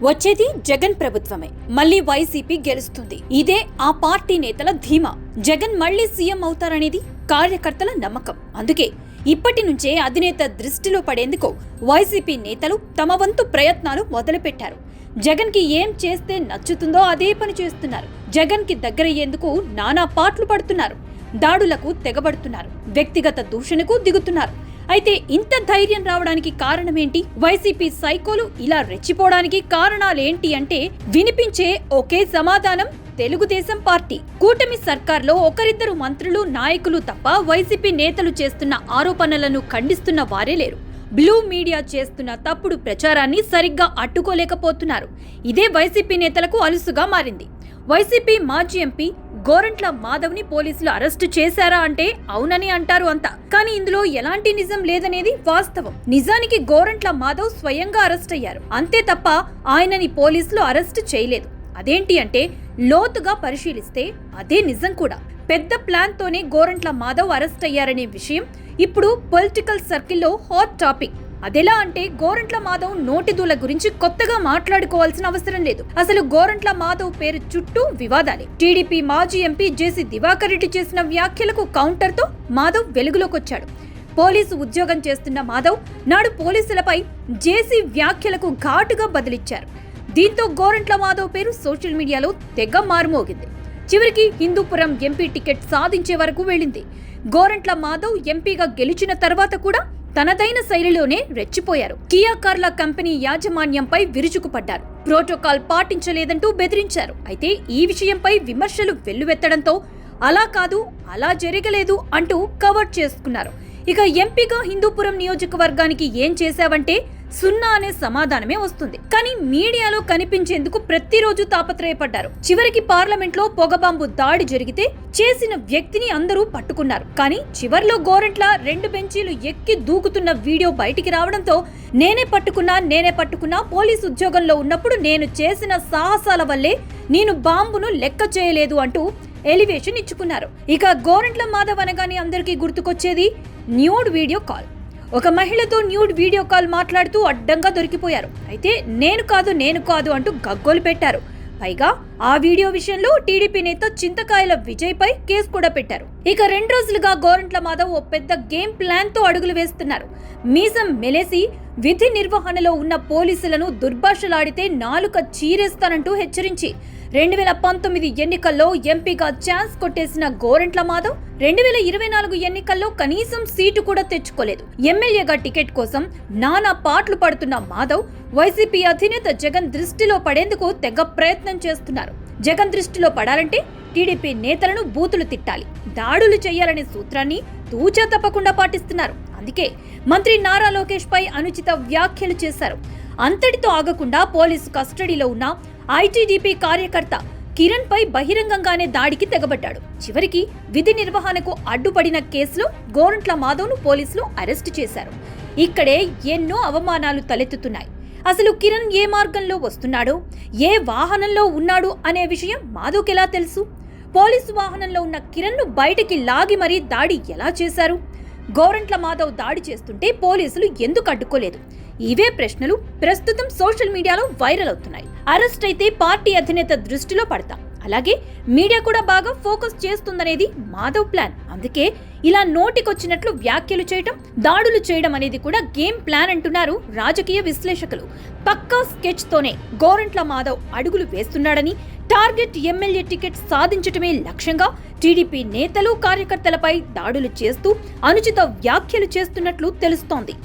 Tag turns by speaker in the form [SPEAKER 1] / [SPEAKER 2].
[SPEAKER 1] వచ్చేది జగన్ ప్రభుత్వమే. మళ్లీ వైసీపీ గెలుస్తుంది. ఇదే ఆ పార్టీ నేతల ధీమా. జగన్ మళ్లీ సీఎం అవుతారనేది కార్యకర్తల నమ్మకం. అందుకే ఇప్పటి నుంచే అధినేత దృష్టిలో పడేందుకు వైసీపీ నేతలు తమ వంతు ప్రయత్నాలు మొదలుపెట్టారు. జగన్ కి ఏం చేస్తే నచ్చుతుందో అదే పని చేస్తున్నారు. జగన్ కి దగ్గరయ్యేందుకు నానా పాట్లు పడుతున్నారు. దాడులకు తెగబడుతున్నారు. వ్యక్తిగత దూషణకు దిగుతున్నారు. అయితే ఇంత ధైర్యం రావడానికి కారణమేంటి? వైసీపీ సైకోలు ఇలా రెచ్చిపోవడానికి కారణాలేంటి అంటే వినిపించే ఒకే సమాధానం తెలుగుదేశం పార్టీ. కూటమి సర్కార్లో ఒకరిద్దరు మంత్రులు, నాయకులు తప్ప వైసీపీ నేతలు చేస్తున్న ఆరోపణలను ఖండిస్తున్న వారే లేరు. బ్లూ మీడియా చేస్తున్న తప్పుడు ప్రచారాన్ని సరిగ్గా అడ్డుకోలేకపోతున్నారు. ఇదే వైసీపీ నేతలకు అలుసుగా మారింది. వైసీపీ మాజీ ఎంపీ గోరంట్ల మాధవ్ని పోలీసులు అరెస్టు చేశారా అంటే అవునని అంటారు అంతా. కానీ ఇందులో ఎలాంటి నిజం లేదనేది వాస్తవం. నిజానికి గోరంట్ల మాధవ్ స్వయంగా అరెస్ట్ అయ్యారు. అంతే తప్ప ఆయనని పోలీసులు అరెస్టు చేయలేదు. అదేంటి అంటే లోతుగా పరిశీలిస్తే అదే నిజం కూడా. పెద్ద ప్లాన్ తోనే గోరంట్ల మాధవ్ అరెస్ట్ అయ్యారనే విషయం ఇప్పుడు పొలిటికల్ సర్కిల్లో హాట్ టాపిక్. అదెలా అంటే గోరంట్ల మాధవ్ నోటిదూల గురించి కొత్తగా మాట్లాడుకోవాల్సిన అవసరం లేదు. అసలు గోరంట్ల మాధవ్ పేరు చుట్టూ వివాదాలే. టీడీపీ మాజీ ఎంపీ జేసీ దివాకర్ రెడ్డి చేసిన వ్యాఖ్యలకు కౌంటర్ తో మాధవ్ వెలుగులోకొచ్చాడు. పోలీసు ఉద్యోగం చేస్తున్న మాధవ్ నాడు పోలీసులపై జేసీ వ్యాఖ్యలకు ఘాటుగా బదిలిచ్చారు. దీంతో గోరంట్ల మాధవ్ పేరు సోషల్ మీడియాలో తెగ మారుమోగింది. చివరికి హిందూపురం ఎంపీ టికెట్ సాధించే వరకు వెళ్ళింది. గోరంట్ల మాధవ్ ఎంపీగా గెలిచిన తర్వాత కూడా తనదైన శైలిలోనే రెచ్చిపోయారు. కియా కార్ల కంపెనీ యాజమాన్యంపై విరుచుకుపడ్డారు. ప్రోటోకాల్ పాటించలేదంటూ బెదిరించారు. అయితే ఈ విషయంపై విమర్శలు వెల్లువెత్తడంతో అలా కాదు, అలా జరగలేదు అంటూ కవర్ చేసుకున్నారు. ఇక ఎంపీగా హిందూపురం నియోజకవర్గానికి ఏం చేశావంటే సున్నా అనే సమాధానమే వస్తుంది. కానీ మీడియాలో కనిపించేందుకు ప్రతిరోజు తాపత్రయపడ్డారు. చివరికి పార్లమెంట్లో పొగబాంబు దాడి జరిగితే చేసిన వ్యక్తిని అందరూ పట్టుకున్నారు. కానీ చివర్లో గోరంట్ల 2 బెంచీలు ఎక్కి దూకుతున్న వీడియో బయటికి రావడంతో నేనే పట్టుకున్నా పోలీసు ఉద్యోగంలో ఉన్నప్పుడు నేను చేసిన సాహసాల వల్లే నేను బాంబును లెక్క చేయలేదు అంటూ ఎలివేషన్ ఇచ్చుకున్నారు. ఇక గోరంట్ల మాధవ్ అనగానే అందరికీ గుర్తుకొచ్చేది న్యూడ్ వీడియో కాల్. ఒక మహిళతో న్యూడ్ వీడియో కాల్ మాట్లాడుతూ అడ్డంగా దొరికిపోయారు. అయితే నేను కాదు అంటూ గగ్గోలు పెట్టారు. పైగా ఆ వీడియో విషయంలో టీడీపీ నేత చింతకాయల విజయ్ పై కేసు కూడా పెట్టారు. ఇక 2 రోజులుగా గోరంట్ల మాధవ్ ఓ పెద్ద గేమ్ ప్లాన్ తో అడుగులు వేస్తున్నారు. మీసం మెలేసి విధి నిర్వహణలో ఉన్న పోలీసులను దుర్భాషలాడితే నాలుక చీరేస్తానంటూ హెచ్చరించి 2019 ఎన్నికల్లో ఎంపీగా ఛాన్స్ కొట్టేసిన గోరంట్ల మాధవ్ 2024 ఎన్నికల్లో కనీసం సీటు కూడా తెచ్చుకోలేదు. ఎమ్మెల్యేగా టికెట్ కోసం నానా పాట్లు పడుతున్న మాధవ్ వైసీపీ అధినేత జగన్ దృష్టిలో పడేందుకు తెగ ప్రయత్నం చేస్తున్నారు. జగన్ దృష్టిలో పడాలంటే టీడీపీ నేతలను బూతులు తిట్టాలి, దాడులు చేయాలనే సూత్రాన్ని తూచా తప్పకుండా పాటిస్తున్నారు. అందుకే మంత్రి నారా లోకేష్ పై అనుచిత వ్యాఖ్యలు చేశారు. అంతటితో ఆగకుండా పోలీసు కస్టడీలో ఉన్న ఐటీడీపీ కార్యకర్త కిరణ్ పై బహిరంగంగానే దాడికి తెగబడ్డాడు. చివరికి విధి నిర్వహణకు అడ్డుపడిన కేసులో గోరంట్ల మాధవ్ను పోలీసులు అరెస్టు చేశారు. ఇక్కడే ఎన్నో అవమానాలు తలెత్తుతున్నాయి. అసలు కిరణ్ ఏ మార్గంలో వస్తున్నాడో, ఏ వాహనంలో ఉన్నాడు అనే విషయం మాధవ్కి ఎలా తెలుసు? పోలీసు వాహనంలో ఉన్న కిరణ్ ను బయటికి లాగి మరీ దాడి ఎలా చేశారు? గోరంట్ల మాధవ్ దాడి చేస్తుంటే పోలీసులు ఎందుకు అడ్డుకోలేదు? ఇవే ప్రశ్నలు ప్రస్తుతం సోషల్ మీడియాలో వైరల్ అవుతున్నాయి. అరెస్ట్ అయితే పార్టీ అధినేత దృష్టిలో పడతాం, అలాగే మీడియా కూడా బాగా ఫోకస్ చేస్తుందనేది మాధవ్ ప్లాన్. అందుకే ఇలా నోటికొచ్చినట్లు వ్యాఖ్యలు చేయడం, దాడులు చేయడం అనేది కూడా గేమ్ ప్లాన్ అంటున్నారు రాజకీయ విశ్లేషకులు. పక్కా స్కెచ్ తోనే గోరంట్ల మాధవ్ అడుగులు వేస్తున్నాడని, టార్గెట్ ఎమ్మెల్యే టికెట్ సాధించటమే లక్ష్యంగా టీడీపీ నేతలు, కార్యకర్తలపై దాడులు చేస్తూ అనుచిత వ్యాఖ్యలు చేస్తున్నట్లు తెలుస్తోంది.